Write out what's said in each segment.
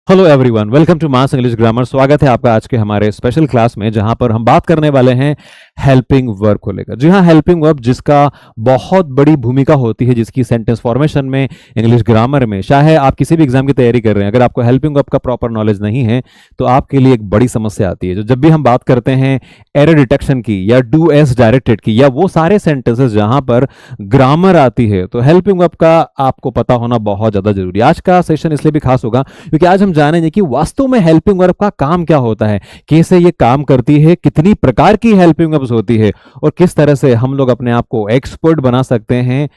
Hello everyone, welcome to mass English grammar. स्वागत है आपका आज के हमारे स्पेशल क्लास में, जहां पर हम बात करने वाले हैं हेल्पिंग वर्ब को लेकर। जी हाँ, हेल्पिंग वर्ब जिसका बहुत बड़ी भूमिका होती है, जिसकी सेंटेंस फॉर्मेशन में, इंग्लिश ग्रामर में, चाहे आप किसी भी एग्जाम की तैयारी कर रहे हैं, अगर आपको हेल्पिंग वर्ब का प्रॉपर नॉलेज नहीं है तो आपके लिए एक बड़ी समस्या आती है। जो जब भी हम बात करते हैं एरर डिटेक्शन की या डू एस डायरेक्टेड की, या वो सारे सेंटेंसेस जहां पर ग्रामर आती है, तो हेल्पिंग वर्ब का आपको पता होना बहुत ज्यादा जरूरी है। आज का सेशन इसलिए भी खास होगा क्योंकि आज हम जानेंगे कि वास्तव में हेल्पिंग वर्ब का काम क्या होता है, कैसे ये काम करती है, कितनी प्रकार की हेल्पिंग वर्ब्स होती है और किस तरह से हम लोग अपने आप को एक्सपर्ट बना सकते हैं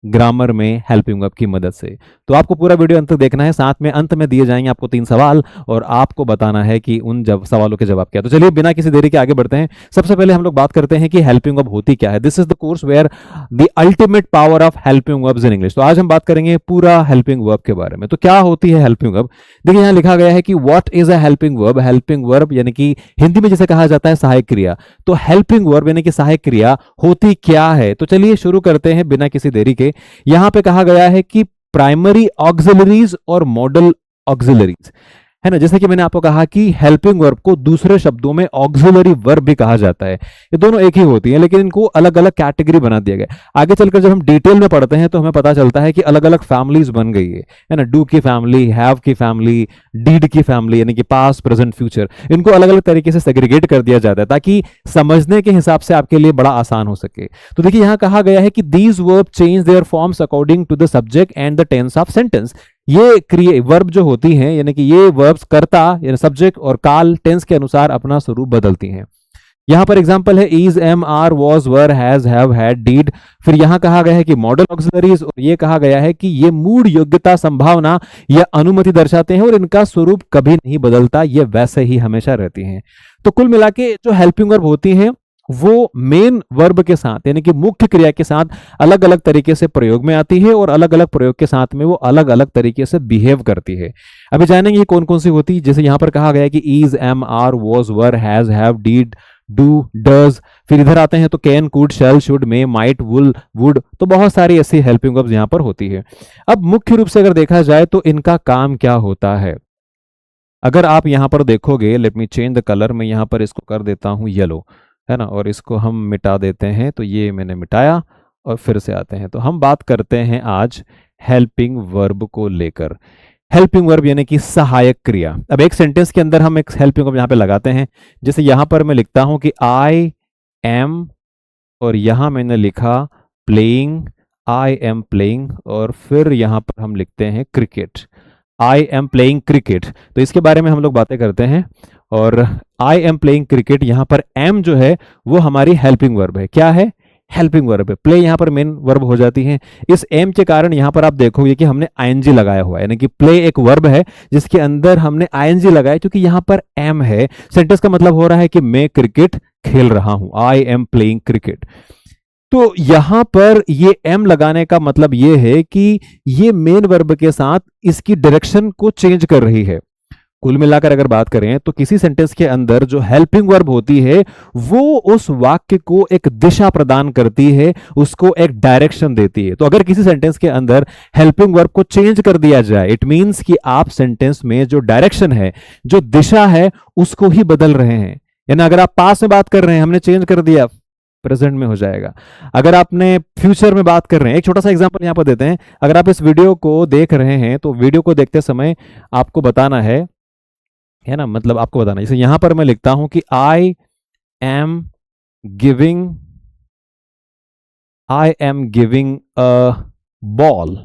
ग्रामर में हेल्पिंग वर्ब की मदद से। तो आपको पूरा वीडियो अंत तक देखना है। साथ में अंत में दिए जाएंगे आपको 3 सवाल और आपको बताना है कि उन सवालों के जवाब क्या। तो चलिए बिना किसी देरी के आगे बढ़ते हैं। सबसे पहले हम लोग बात करते हैं कि हेल्पिंग वर्ब होती क्या है। This is the course where the ultimate power of helping verbs in English. तो आज हम बात करेंगे पूरा हेल्पिंग वर्ब के बारे में। तो क्या होती है हेल्पिंग वर्ब? देखिए यहां लिखा गया है कि what is a helping verb. Helping verb यानी कि हिंदी में जिसे कहा जाता है सहायक क्रिया। तो हेल्पिंग वर्ब यानी कि सहायक क्रिया होती क्या है? तो चलिए शुरू करते हैं बिना किसी देरी के। यहां पे कहा गया है कि प्राइमरी ऑक्सिलरीज और मॉडल ऑक्सिलरीज, है ना। जैसे कि मैंने आपको कहा कि हेल्पिंग वर्ब को दूसरे शब्दों में ऑक्सिलरी वर्ब भी कहा जाता है। ये दोनों एक ही होती हैं, लेकिन इनको अलग अलग कैटेगरी बना दिया गया। आगे चलकर जब हम डिटेल में पढ़ते हैं तो हमें पता चलता है कि अलग अलग फैमिलीज बन गई है ना। डू की फैमिली, हैव की फैमिली, डीड की फैमिली, यानी कि पास्ट, प्रेजेंट, फ्यूचर, इनको अलग अलग तरीके से सेग्रीगेट कर दिया जाता है ताकि समझने के हिसाब से आपके लिए बड़ा आसान हो सके। तो देखिए यहां कहा गया है कि these verb change their forms according to the subject and the tense of sentence. ये वर्ब जो होती हैं, यानी कि ये वर्ब्स कर्ता यानी सब्जेक्ट और काल, टेंस के अनुसार अपना स्वरूप बदलती हैं। यहां पर एग्जांपल है is, am, are, was, were, has, have, had, did. फिर यहां कहा गया है कि मॉडल ऑक्सिलरीज, और ये कहा गया है कि ये मूड, योग्यता, संभावना या अनुमति दर्शाते हैं और इनका स्वरूप कभी नहीं बदलता, ये वैसे ही हमेशा रहती हैं। तो कुल मिला के जो हेल्पिंग वर्ब होती हैं वो मेन वर्ब के साथ यानी कि मुख्य क्रिया के साथ अलग अलग तरीके से प्रयोग में आती है और अलग अलग प्रयोग के साथ में वो अलग अलग तरीके से बिहेव करती है। अभी जानेंगे कौन कौन सी होती है। जैसे यहां पर कहा गया है कि is, am, are, was, were, has, have, did, do, does. फिर इधर आते हैं तो can, could, shall, should, may, might, will, would. तो बहुत सारी ऐसी हेल्पिंग वर्ब्स यहां पर होती है। अब मुख्य रूप से अगर देखा जाए तो इनका काम क्या होता है, अगर आप यहां पर देखोगे, let me change the colour, मैं यहां पर इसको कर देता हूं येलो, है ना, और इसको हम मिटा देते हैं। तो ये मैंने मिटाया और फिर से आते हैं। तो हम बात करते हैं आज हेल्पिंग वर्ब को लेकर। हेल्पिंग वर्ब यानी कि सहायक क्रिया। अब एक सेंटेंस के अंदर हम एक हेल्पिंग वर्ब यहां पे लगाते हैं। जैसे यहां पर मैं लिखता हूं कि आई एम, और यहां मैंने लिखा प्लेइंग, आई एम प्लेइंग, और फिर यहां पर हम लिखते हैं cricket, I am playing cricket. तो इसके बारे में हम लोग बातें करते हैं। और आई एम प्लेइंग क्रिकेट, यहां पर एम जो है वो हमारी हेल्पिंग वर्ब है। क्या है? हेल्पिंग वर्ब है। प्ले यहां पर मेन वर्ब हो जाती है। इस एम के कारण यहां पर आप देखोगे कि हमने आईएनजी लगाया हुआ है, यानी कि प्ले एक वर्ब है जिसके अंदर हमने आईएनजी लगाया क्योंकि यहां पर एम है। सेंटेंस का मतलब हो रहा है कि मैं क्रिकेट खेल रहा हूं, आई एम प्लेइंग क्रिकेट। तो यहां पर ये एम लगाने का मतलब ये है कि ये मेन वर्ब के साथ इसकी डायरेक्शन को चेंज कर रही है। कुल मिलाकर अगर बात करें तो किसी सेंटेंस के अंदर जो हेल्पिंग वर्ब होती है वो उस वाक्य को एक दिशा प्रदान करती है, उसको एक डायरेक्शन देती है। तो अगर किसी सेंटेंस के अंदर हेल्पिंग वर्ब को चेंज कर दिया जाए, इट मींस कि आप सेंटेंस में जो डायरेक्शन है, जो दिशा है, उसको ही बदल रहे हैं। यानी अगर आप पास में बात कर रहे हैं, हमने चेंज कर दिया, प्रेजेंट में हो जाएगा। अगर आपने फ्यूचर में बात कर रहे हैं, एक छोटा सा एग्जांपल यहां पर देते हैं। अगर आप इस वीडियो को देख रहे हैं तो वीडियो को देखते समय आपको बताना है ना, मतलब आपको बताना है। जैसे यहां पर मैं लिखता हूं कि आई am giving a ball,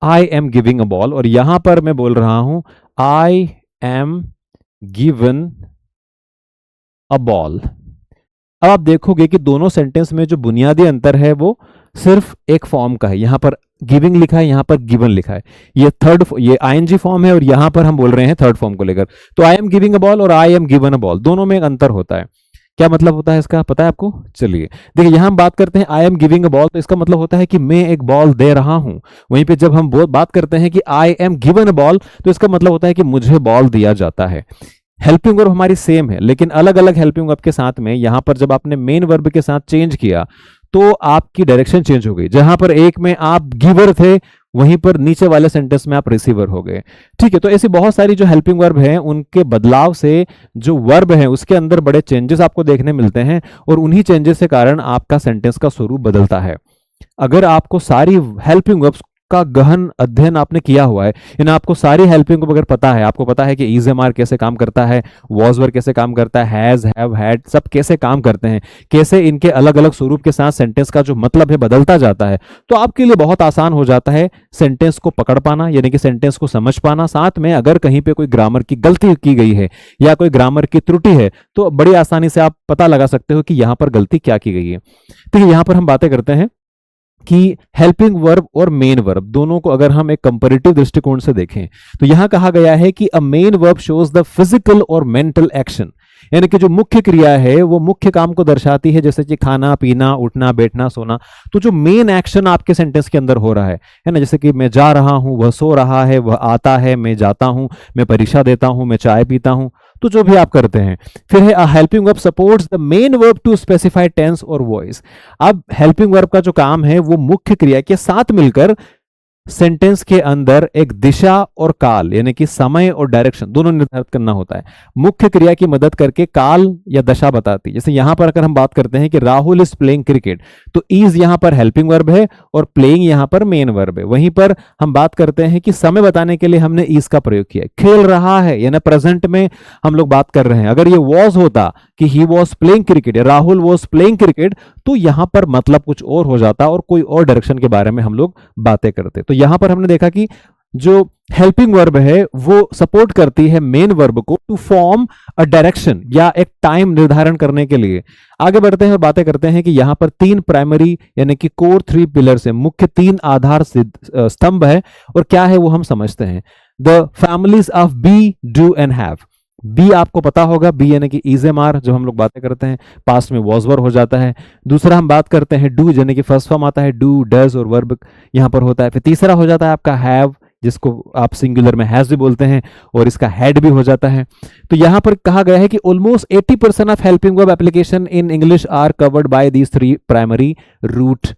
I am giving a ball, और यहां पर मैं बोल रहा हूं आई एम गिवन अ बॉल। अब आप देखोगे कि दोनों सेंटेंस में जो बुनियादी अंतर है वो सिर्फ एक फॉर्म का है। यहां पर गिविंग लिखा है, यहां पर गिवन लिखा है। ये आईएनजी फॉर्म है और यहां पर हम बोल रहे हैं थर्ड फॉर्म को लेकर। तो I am giving a ball और I am given a ball, दोनों में एक अंतर होता है। क्या मतलब होता है इसका, पता है आपको? चलिए देखिए, यहां हम बात करते हैं आई एम गिविंग अ बॉल, तो इसका मतलब होता है कि मैं एक बॉल दे रहा हूं। वहीं पे जब हम बात करते हैं कि आई एम गिवन अ बॉल, तो इसका मतलब होता है कि मुझे बॉल दिया जाता है। हेल्पिंग वर्ब हमारी सेम है, लेकिन अलग अलग हेल्पिंग वर्ब के साथ में यहां पर जब आपने मेन वर्ब के साथ चेंज किया तो आपकी डायरेक्शन चेंज हो गई। जहां पर एक में आप गिवर थे, वहीं पर नीचे वाले सेंटेंस में आप रिसीवर हो गए। ठीक है, तो ऐसी बहुत सारी जो हेल्पिंग वर्ब हैं उनके बदलाव से जो वर्ब है उसके अंदर बड़े चेंजेस आपको देखने मिलते हैं और उन्हीं चेंजेस के कारण आपका सेंटेंस का स्वरूप बदलता है। अगर आपको सारी हेल्पिंग वर्ब्स का गहन अध्ययन आपने किया हुआ है, इन आपको सारी हेल्पिंग वर्ब अगर पता है, आपको पता है कि इज एम आर कैसे काम करता है, वॉज वर्ब कैसे काम करता है, हैज हैव हैड सब कैसे काम करते हैं, कैसे इनके अलग अलग स्वरूप के साथ सेंटेंस का जो मतलब है बदलता जाता है, तो आपके लिए बहुत आसान हो जाता है सेंटेंस को पकड़ पाना, यानी कि सेंटेंस को समझ पाना। साथ में अगर कहीं पे कोई ग्रामर की गलती की गई है या कोई ग्रामर की त्रुटि है तो बड़ी आसानी से आप पता लगा सकते हो कि यहां पर गलती क्या की गई है। तो यहां पर हम बातें करते हैं कि हेल्पिंग वर्ब और मेन वर्ब दोनों को अगर हम एक कंपैरेटिव दृष्टिकोण से देखें तो यहां कहा गया है कि अ main verb shows the physical और मेंटल एक्शन, यानी कि जो मुख्य क्रिया है वो मुख्य काम को दर्शाती है, जैसे कि खाना पीना उठना बैठना सोना। तो जो मेन एक्शन आपके सेंटेंस के अंदर हो रहा है ना, जैसे कि मैं जा रहा हूं, वह सो रहा है, वह आता है, मैं जाता हूं, मैं परीक्षा देता हूं, मैं चाय पीता हूं, तो जो भी आप करते हैं। फिर है helping verb supports the main verb to specify tense और वॉइस। अब हेल्पिंग वर्ब का जो काम है वो मुख्य क्रिया के साथ मिलकर सेंटेंस के अंदर एक दिशा और काल, यानी कि समय और डायरेक्शन दोनों निर्धारित करना होता है। मुख्य क्रिया की मदद करके काल या दशा बताती है। जैसे यहां पर अगर हम बात करते हैं कि राहुल इज प्लेइंग क्रिकेट, तो इज यहां पर हेल्पिंग वर्ब है और प्लेइंग यहां पर मेन वर्ब है। वहीं पर हम बात करते हैं कि समय बताने के लिए हमने इज का प्रयोग किया है। खेल रहा है यानी प्रेजेंट में हम लोग बात कर रहे हैं। अगर ये वॉज होता कि ही वॉज प्लेइंग क्रिकेट या राहुल वॉज प्लेइंग क्रिकेट, तो यहां पर मतलब कुछ और हो जाता और कोई और डायरेक्शन के बारे में हम लोग बातें करते। तो यहां पर हमने देखा कि जो हेल्पिंग वर्ब है वो सपोर्ट करती है मेन वर्ब को टू फॉर्म अ डायरेक्शन या एक टाइम निर्धारण करने के लिए। आगे बढ़ते हैं और बातें करते हैं कि यहां पर तीन प्राइमरी यानी कि कोर 3 पिलर्स है, मुख्य 3 आधार स्तंभ है और क्या है वो हम समझते हैं। The families of be do and have. Be आपको पता होगा, बी यानी कि इज एम आर, जब हम लोग बातें करते हैं पास्ट में वॉज वर्ब हो जाता है। दूसरा हम बात करते हैं डू, यानी कि फर्स्ट फॉर्म आता है डू डज और वर्ब यहां पर होता है। फिर तीसरा हो जाता है आपका हैव, जिसको आप सिंगुलर में हैज भी बोलते हैं और इसका हैड भी हो जाता है। तो यहां पर कहा गया है कि almost 80% of helping verb application in English are covered by these 3 primary root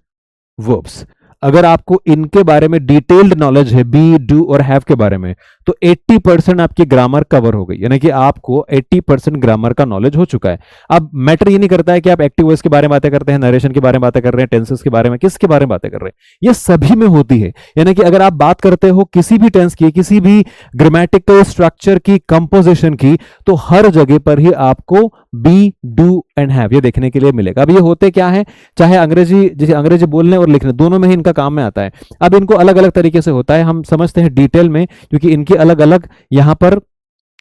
verbs. अगर आपको इनके बारे में डिटेल्ड नॉलेज है बी डू और हैव के बारे में, तो 80% आपकी ग्रामर कवर हो गई, यानी कि आपको 80% ग्रामर का नॉलेज हो चुका है। अब मैटर ये नहीं करता है कि आप एक्टिव वॉइस के बारे में बातें करते हैं, नरेशन के बारे में बातें कर रहे हैं, टेंसेस के बारे में, किसके बारे में बातें कर रहे हैं, ये सभी में होती है। यानी कि अगर आप बात करते हो किसी भी टेंस की, किसी भी ग्रामेटिकल स्ट्रक्चर की, कंपोजिशन की, तो हर जगह पर ही आपको बी डू एंड हैव ये देखने के लिए मिलेगा। अब ये होते क्या है, चाहे अंग्रेजी, जैसे अंग्रेजी बोलने और लिखने दोनों में ही इनका काम में आता है। अब इनको अलग अलग तरीके से होता है, हम समझते हैं डिटेल में, क्योंकि इनकी अलग अलग यहां पर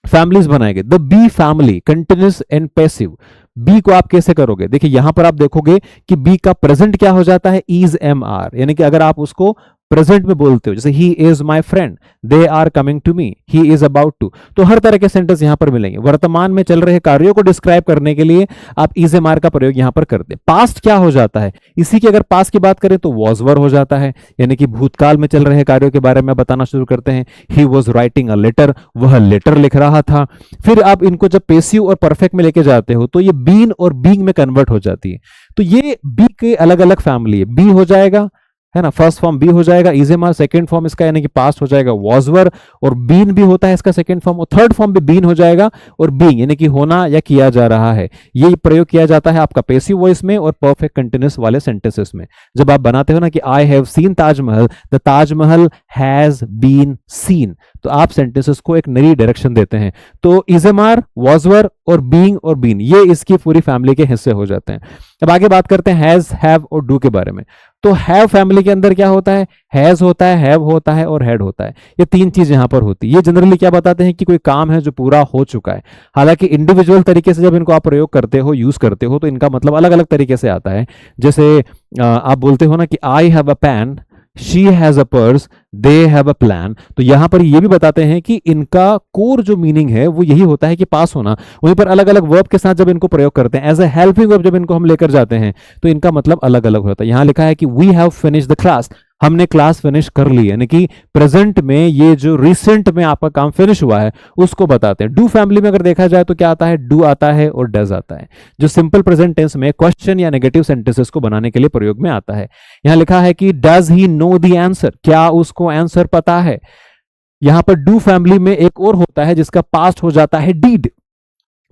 फैमिलीज बनाए गए। The be family continuous and passive. Be को आप कैसे करोगे, देखिए यहां पर आप देखोगे कि बी का प्रेजेंट क्या हो जाता है, इज एम आर, यानी कि अगर आप उसको प्रेजेंट में बोलते हो, जैसे he is my friend, they are coming to me, he is about to, तो हर तरह के सेंटेंस यहां पर मिलेंगे। वर्तमान में चल रहे कार्यों को डिस्क्राइब करने के लिए आप इज एम आर का प्रयोग यहां पर करते हैं। पास्ट क्या हो जाता है, इसी की अगर पास्ट की बात करें तो वॉज वर हो जाता है, यानी कि भूतकाल में चल रहे कार्यों के बारे में बताना शुरू करते हैं। He was writing a letter, वह लेटर लिख रहा था। फिर आप इनको जब पेसिव और परफेक्ट में लेके जाते हो तो ये बीन और बीइंग में कन्वर्ट हो जाती है। तो ये बी के अलग अलग फैमिली है। बी हो जाएगा, है ना, फर्स्ट फॉर्म बी हो जाएगा is am are, second form इसका यानी कि पास्ट हो जाएगा वॉज वर, और बीन भी होता है इसका सेकेंड फॉर्म, और थर्ड फॉर्म भी बीन हो जाएगा और बीइंग यानी कि होना या किया जा रहा है। ये प्रयोग किया जाता है आपका पैसिव वॉइस में और परफेक्ट कंटिन्यूअस वाले सेंटेंसेस में। जब आप बनाते हो ना कि I have seen Taj Mahal, the Taj Mahal has been seen, तो आप सेंटेंसेस को एक नई डायरेक्शन देते हैं। तो is am are, was were और बीइंग और बीन ये इसकी पूरी फैमिली के हिस्से हो जाते हैं। अब आगे बात करते हैं हैज, हैव और डू के बारे में। तो हैव फैमिली के अंदर क्या होता है, हैज होता है, हैव होता है और हैड होता है। ये तीन चीज यहां पर होती है। ये जनरली क्या बताते हैं कि कोई काम है जो पूरा हो चुका है। हालांकि इंडिविजुअल तरीके से जब इनको आप प्रयोग करते हो, यूज करते हो, तो इनका मतलब अलग अलग तरीके से आता है। जैसे आप बोलते हो ना कि I have a pen, she has a purse, they have a plan, तो यहां पर ये भी बताते हैं कि इनका कोर जो मीनिंग है वो यही होता है कि पास होना। वहीं पर अलग अलग वर्ब के साथ जब इनको प्रयोग करते हैं एज ए हेल्पिंग वर्ब, जब इनको हम लेकर जाते हैं तो इनका मतलब अलग अलग होता है। यहां लिखा है कि we have finish the class, हमने क्लास फिनिश कर ली, यानी कि प्रेजेंट में ये जो रिसेंट में आपका काम फिनिश हुआ है उसको बताते हैं। डू फैमिली में अगर देखा जाए तो क्या आता है, डू आता है और डज आता है, जो सिंपल प्रेजेंट टेंस में क्वेश्चन या नेगेटिव सेंटेंसेस को बनाने के लिए प्रयोग में आता है। यहां लिखा है कि does he know the answer, क्या उसको आंसर पता है। यहां पर डू फैमिली में एक और होता है जिसका पास्ट हो जाता है डीड।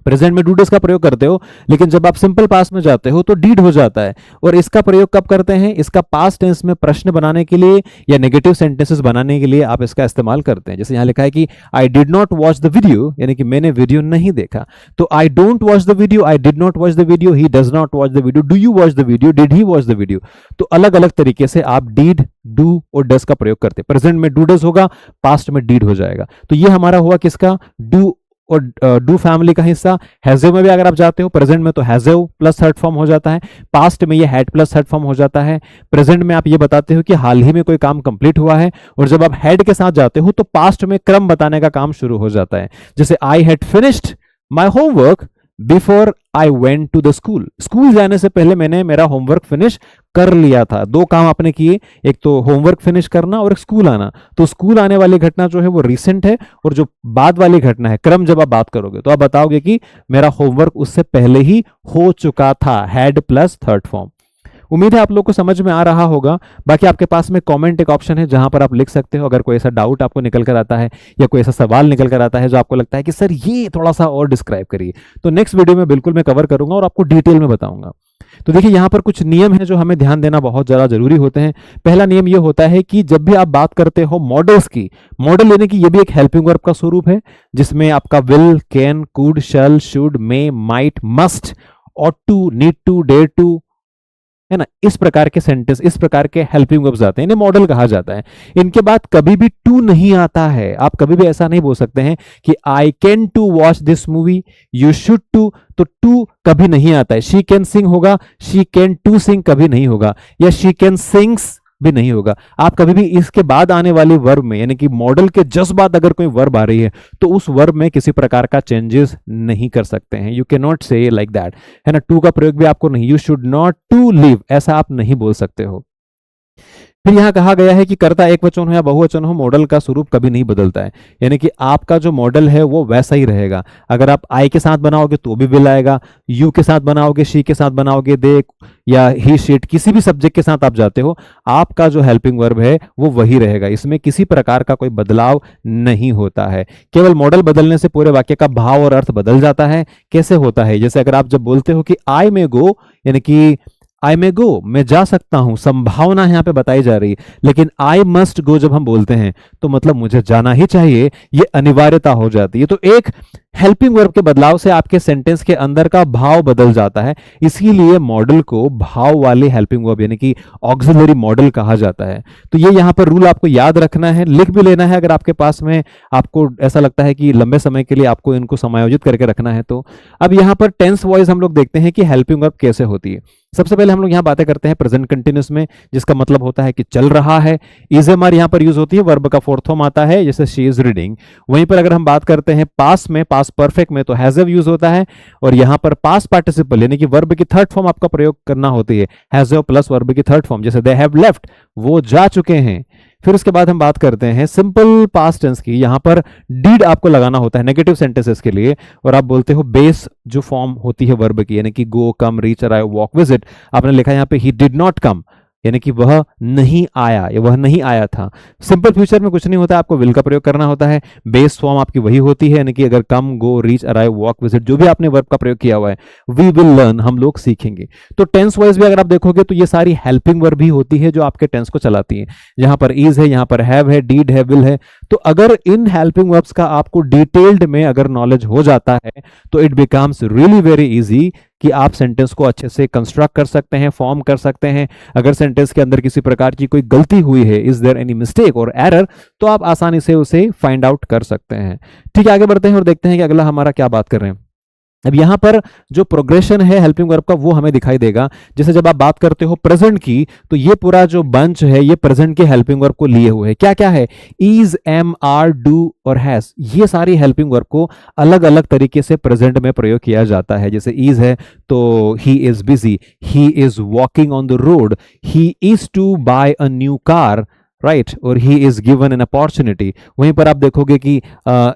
प्रेजेंट में डू डज का प्रयोग करते हो, लेकिन जब आप सिंपल पास्ट में जाते हो तो डीड हो जाता है। और इसका प्रयोग कब करते हैं, इसका पास्ट टेंस में प्रश्न बनाने के लिए या नेगेटिव सेंटेंसेस बनाने के लिए आप इसका इस्तेमाल करते हैं। जैसे यहां लिखा है कि I did not watch the video, यानी कि मैंने वीडियो नहीं देखा। तो I don't watch the video, I did not watch the video, he does not watch the video, do you watch the video, did he watch the video. तो अलग अलग तरीके से आप डीड, डू और डज का प्रयोग करते हैं। प्रेजेंट में डू डज होगा, पास्ट में डीड हो जाएगा। तो ये हमारा हुआ किसका, डू और डू फैमिली का हिस्सा। हैज़ में भी अगर आप जाते हो, प्रेजेंट में तो हैज़ प्लस थर्ड फॉर्म हो जाता है, पास्ट में ये हैड प्लस थर्ड फॉर्म हो जाता है। प्रेजेंट में आप ये बताते हो कि हाल ही में कोई काम कंप्लीट हुआ है, और जब आप हैड के साथ जाते हो तो पास्ट में क्रम बताने का काम शुरू हो जाता है। जैसे I had finished my homework before I went to the school, school जाने से पहले मैंने मेरा होमवर्क फिनिश कर लिया था। दो काम आपने किए, एक तो होमवर्क फिनिश करना और एक स्कूल आना। तो स्कूल आने वाली घटना जो है वो रिसेंट है, और जो बाद वाली घटना है, क्रम जब आप बात करोगे तो आप बताओगे कि मेरा होमवर्क उससे पहले ही हो चुका था, हैड प्लस थर्ड फॉर्म। उम्मीद है आप लोग को समझ में आ रहा होगा। बाकी आपके पास में कमेंट एक ऑप्शन है जहां पर आप लिख सकते हो अगर कोई ऐसा डाउट आपको निकल कर आता है या कोई ऐसा सवाल निकल कर आता है जो आपको लगता है कि सर ये थोड़ा सा और डिस्क्राइब करिए, तो नेक्स्ट वीडियो में बिल्कुल मैं कवर करूंगा और आपको डिटेल में बताऊंगा। तो देखिए यहां पर कुछ नियम है जो हमें ध्यान देना बहुत ज्यादा जरूरी होते हैं। पहला नियम यह होता है कि जब भी आप बात करते हो मॉडल्स की, मॉडल लेने की, यह भी एक हेल्पिंग वर्ब का स्वरूप है जिसमें आपका will, can, could, shall, should, may, might, must, ought to, need to, dare to, है ना, इस प्रकार के सेंटेंस, इस प्रकार के हेल्पिंग वर्ब्स आते हैं, इन्हें मॉडल कहा जाता है। इनके बाद कभी भी टू नहीं आता है। आप कभी भी ऐसा नहीं बोल सकते हैं कि I can to watch this movie, you should to, तो टू कभी नहीं आता है। शी कैन सिंग होगा, शी कैन टू सिंग कभी नहीं होगा, या शी कैन सिंग्स भी नहीं होगा। आप कभी भी इसके बाद आने वाली वर्ब में, यानी कि मॉडल के जस्ट बाद अगर कोई वर्ब आ रही है तो उस वर्ब में किसी प्रकार का चेंजेस नहीं कर सकते हैं। You can not say like that, है ना। टू का प्रयोग भी आपको नहीं, you should not to live, ऐसा आप नहीं बोल सकते हो। फिर यहां कहा गया है कि कर्ता एक वचन हो या बहुवचन हो, मॉडल का स्वरूप कभी नहीं बदलता है, यानी कि आपका जो मॉडल है वो वैसा ही रहेगा। अगर आप आई के साथ बनाओगे तो भी विल आएगा, यू के साथ बनाओगे, शी के साथ बनाओगे, दे या ही, शीट, किसी भी सब्जेक्ट के साथ आप जाते हो, आपका जो हेल्पिंग वर्ब है वो वही रहेगा। इसमें किसी प्रकार का कोई बदलाव नहीं होता है। केवल मॉडल बदलने से पूरे वाक्य का भाव और अर्थ बदल जाता है। कैसे होता है, जैसे अगर आप जब बोलते हो कि आई मे गो, यानी कि आई मे गो, मैं जा सकता हूं, संभावना यहां पे बताई जा रही है। लेकिन आई मस्ट गो जब हम बोलते हैं तो मतलब मुझे जाना ही चाहिए, ये अनिवार्यता हो जाती है। तो एक हेल्पिंग वर्ब के बदलाव से आपके सेंटेंस के अंदर का भाव बदल जाता है, इसीलिए मॉडल को भाव वाले हेल्पिंग वर्ब यानी कि ऑक्सिलरी मॉडल कहा जाता है। तो ये यहां पर रूल आपको याद रखना है, लिख भी लेना है अगर आपके पास में, आपको ऐसा लगता है कि लंबे समय के लिए आपको इनको समायोजित करके रखना है तो। अब यहां पर टेंस वॉइस हम लोग देखते हैं कि हेल्पिंग वर्ब कैसे होती है। सबसे पहले हम लोग यहां बातें करते हैं प्रेजेंट कंटिन्यूअस में, जिसका मतलब होता है कि चल रहा है। इज एम आर यहां पर यूज होती है, वर्ब का फोर्थ फॉर्म आता है, जैसे शी इज रीडिंग। वहीं पर अगर हम बात करते हैं पास्ट में, पास्ट परफेक्ट में, तो हैज हैव यूज होता है, और यहां पर पास्ट पार्टिसिपल यानी कि वर्ब की थर्ड फॉर्म आपका प्रयोग करना होती है, हैज हैव प्लस वर्ब की थर्ड फॉर्म, जैसे दे हैव लेफ्ट, वो जा चुके हैं। फिर उसके बाद हम बात करते हैं सिंपल पास्ट टेंस की। यहां पर डीड आपको लगाना होता है नेगेटिव सेंटेंसेस के लिए, और आप बोलते हो बेस जो फॉर्म होती है वर्ब की, यानी कि गो, कम, रीच, अराइव, वॉक, विजिट। आपने लिखा यहां पे ही डिड नॉट कम, यानी कि वह नहीं आया या वह नहीं आया था। सिंपल फ्यूचर में कुछ नहीं होता, आपको विल का प्रयोग करना होता है। बेस फॉर्म आपकी वही होती है, यानी कि अगर कम, गो, रीच, अराइव, वॉक, विजिट जो भी आपने वर्ब का प्रयोग किया हुआ है, वी विल लर्न, हम लोग सीखेंगे। तो टेंस वाइज भी अगर आप देखोगे तो ये सारी हेल्पिंग वर्ब भी होती है जो आपके टेंस को चलाती है। यहां पर इज है, यहां पर हैव है, डीड है, विल है। तो अगर इन हेल्पिंग वर्ब्स का आपको डिटेल्ड में अगर नॉलेज हो जाता है तो it becomes really very easy कि आप सेंटेंस को अच्छे से कंस्ट्रक्ट कर सकते हैं, फॉर्म कर सकते हैं। अगर सेंटेंस के अंदर किसी प्रकार की कोई गलती हुई है, इज देयर एनी मिस्टेक और एरर, तो आप आसानी से उसे फाइंड आउट कर सकते हैं। ठीक है, आगे बढ़ते हैं और देखते हैं कि अगला हमारा क्या बात कर रहे हैं। अब यहां पर जो प्रोग्रेशन है हेल्पिंग वर्ब का वो हमें दिखाई देगा। जैसे जब आप बात करते हो प्रेजेंट की, तो ये पूरा जो बंच है ये प्रेजेंट के हेल्पिंग वर्ब को लिए हुए है। क्या क्या है? इज, एम, आर, डू और हैज, ये सारी हेल्पिंग वर्ब को अलग अलग तरीके से प्रेजेंट में प्रयोग किया जाता है। जैसे इज है तो he is busy, he is walking on the road, he is to buy a new car, right, और he is given an opportunity. वहीं पर आप देखोगे कि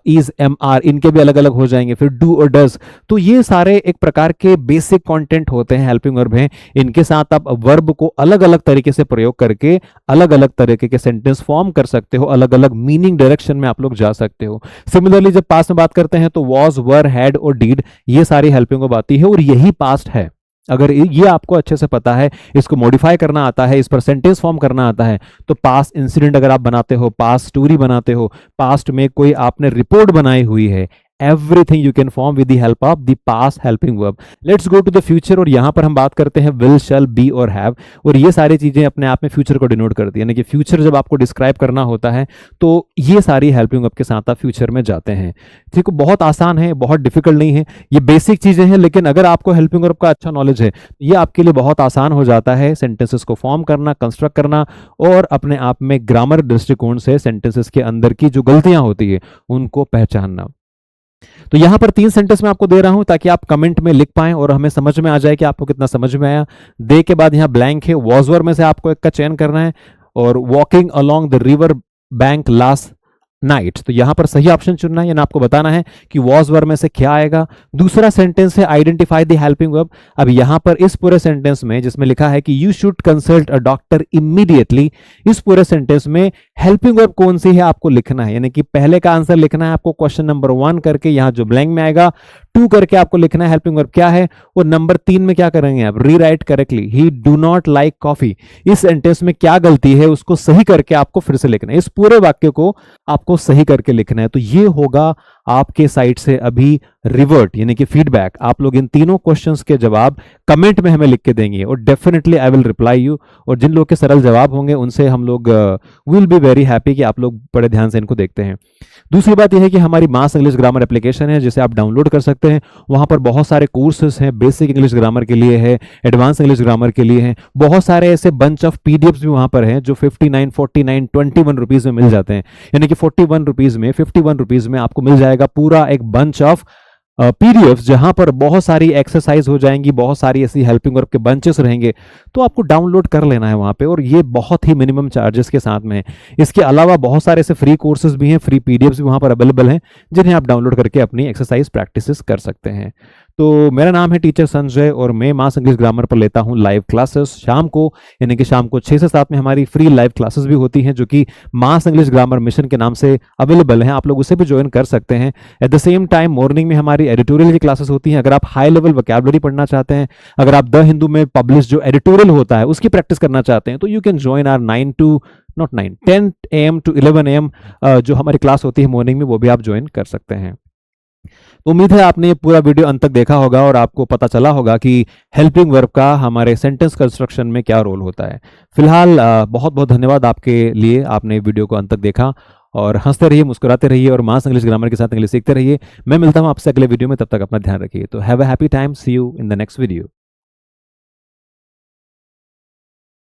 इज, एम, आर, इनके भी अलग अलग हो जाएंगे। फिर डू और डज, तो ये सारे एक प्रकार के बेसिक कंटेंट होते हैं, हेल्पिंग वर्ब हैं। इनके साथ आप वर्ब को अलग अलग तरीके से प्रयोग करके अलग अलग तरीके के सेंटेंस फॉर्म कर सकते हो, अलग अलग मीनिंग डायरेक्शन में आप लोग जा सकते हो। सिमिलरली जब पास्ट में बात करते हैं तो वॉज, वर, हैड और डीड, ये सारी हेल्पिंग वर्ब आती है और यही पास्ट है। अगर ये आपको अच्छे से पता है, इसको मॉडिफाई करना आता है, इस पर सेंटेंस फॉर्म करना आता है, तो पास्ट इंसिडेंट अगर आप बनाते हो, पास्ट स्टोरी बनाते हो, पास्ट में कोई आपने रिपोर्ट बनाई हुई है, everything you can form with the help of the past helping verb. Let's go to the future और यहां पर हम बात करते हैं will, shall, be और have, और ये सारी चीजें अपने आप में फ्यूचर को डिनोट करती है। यानी कि फ्यूचर जब आपको डिस्क्राइब करना होता है तो ये सारी हेल्पिंग वर्ब के साथ आप फ्यूचर में जाते हैं। देखो बहुत आसान है, बहुत डिफिकल्ट नहीं है, ये बेसिक चीजें हैं, लेकिन अगर आपको हेल्पिंग वर्ब का अच्छा नॉलेज है ये आपके लिए बहुत आसान हो जाता है सेंटेंसेस को फॉर्म करना, कंस्ट्रक्ट करना और अपने आप में ग्रामर दृष्टिकोण से सेंटेंसेस के अंदर की जो गलतियां होती है उनको पहचानना। तो यहां पर 3 सेंटेंस मैं आपको दे रहा हूं ताकि आप कमेंट में लिख पाएं और हमें समझ में आ जाए कि आपको कितना समझ में आया। दे के बाद यहां ब्लैंक है, वॉज वर में से आपको एक का चयन करना है, और walking along the river bank last night, तो यहां पर सही ऑप्शन चुनना है, यानी आपको बताना है कि वॉज वर्ब में से क्या आएगा। दूसरा सेंटेंस है आइडेंटिफाई द हेल्पिंग वर्ब। अब यहां पर इस पूरे सेंटेंस में जिसमें लिखा है कि you should consult a doctor immediately, इस पूरे सेंटेंस में हेल्पिंग वर्ब कौन सी है आपको लिखना है। यानी कि पहले का आंसर लिखना है आपको क्वेश्चन नंबर 1 करके, यहां जो ब्लैंक में आएगा 2 करके आपको लिखना है हेल्पिंग वर्ब क्या है, और नंबर 3 में क्या करेंगे आप, rewrite correctly, he do not like coffee. इस सेंटेंस में क्या गलती है उसको सही करके आपको फिर से लिखना है, इस पूरे वाक्य को आपको सही करके लिखना है। तो ये होगा आपके साइड से अभी रिवर्ट यानी कि फीडबैक। आप लोग इन तीनों क्वेश्चंस के जवाब कमेंट में हमें लिख के देंगे और definitely I will reply you, और जिन लोग के सरल जवाब होंगे उनसे हम लोग विल बी वेरी हैप्पी कि आप लोग बड़े ध्यान से इनको देखते हैं। दूसरी बात यह है कि हमारी मास इंग्लिश ग्रामर एप्लीकेशन है जिसे आप डाउनलोड कर सकते हैं। वहां पर बहुत सारे कोर्सेज हैं, बेसिक इंग्लिश ग्रामर के लिए है, एडवांस इंग्लिश ग्रामर के लिए है, बहुत सारे ऐसे बंच ऑफ पीडीएफ्स भी वहां पर हैं जो 59, 49, 21 रुपीज में मिल जाते हैं। यानी कि 41 रुपीज में, 51 रुपीज में आपको मिल जाएगा पूरा एक बंच ऑफ पीडीएफ्स जहां पर बहुत सारी एक्सरसाइज हो जाएंगी, बहुत सारी ऐसी हेल्पिंग वर्ब के बंचेस रहेंगे, तो आपको डाउनलोड कर लेना है वहां पे, और ये बहुत ही मिनिमम चार्जेस के साथ में है। इसके अलावा बहुत सारे ऐसे फ्री कोर्सेज भी हैं, फ्री पीडीएफ्स भी वहां पर अवेलेबल हैं जिन्हें आप डाउनलोड करके अपनी एक्सरसाइज प्रैक्टिसेस कर सकते हैं। तो मेरा नाम है टीचर संजय और मैं मास इंग्लिश ग्रामर पर लेता हूं लाइव क्लासेस शाम को, यानी कि शाम को 6 से 7 में हमारी फ्री लाइव क्लासेस भी होती हैं जो कि मास इंग्लिश ग्रामर मिशन के नाम से अवेलेबल हैं। आप लोग उसे भी ज्वाइन कर सकते हैं। At the same time morning में हमारी एडिटोरियल की क्लासेस होती हैं। अगर आप हाई लेवल वोकैबुलरी पढ़ना चाहते हैं, अगर आप द हिंदू में पब्लिश जो एडिटोरियल होता है उसकी प्रैक्टिस करना चाहते हैं, तो you can join are 10 AM to 11 AM जो हमारी क्लास होती है मॉर्निंग में, वो भी आप ज्वाइन कर सकते हैं। उम्मीद है आपने ये पूरा वीडियो अंत तक देखा होगा और आपको पता चला होगा कि हेल्पिंग वर्ब का हमारे सेंटेंस कंस्ट्रक्शन में क्या रोल होता है। फिलहाल बहुत बहुत धन्यवाद आपके लिए, आपने वीडियो को अंत तक देखा, और हंसते रहिए, मुस्कुराते रहिए और मास इंग्लिश ग्रामर के साथ इंग्लिश सीखते रहिए। मैं मिलता हूं आपसे अगले वीडियो में, तब तक अपना ध्यान रखिए। तो have a happy time, see you in the next video.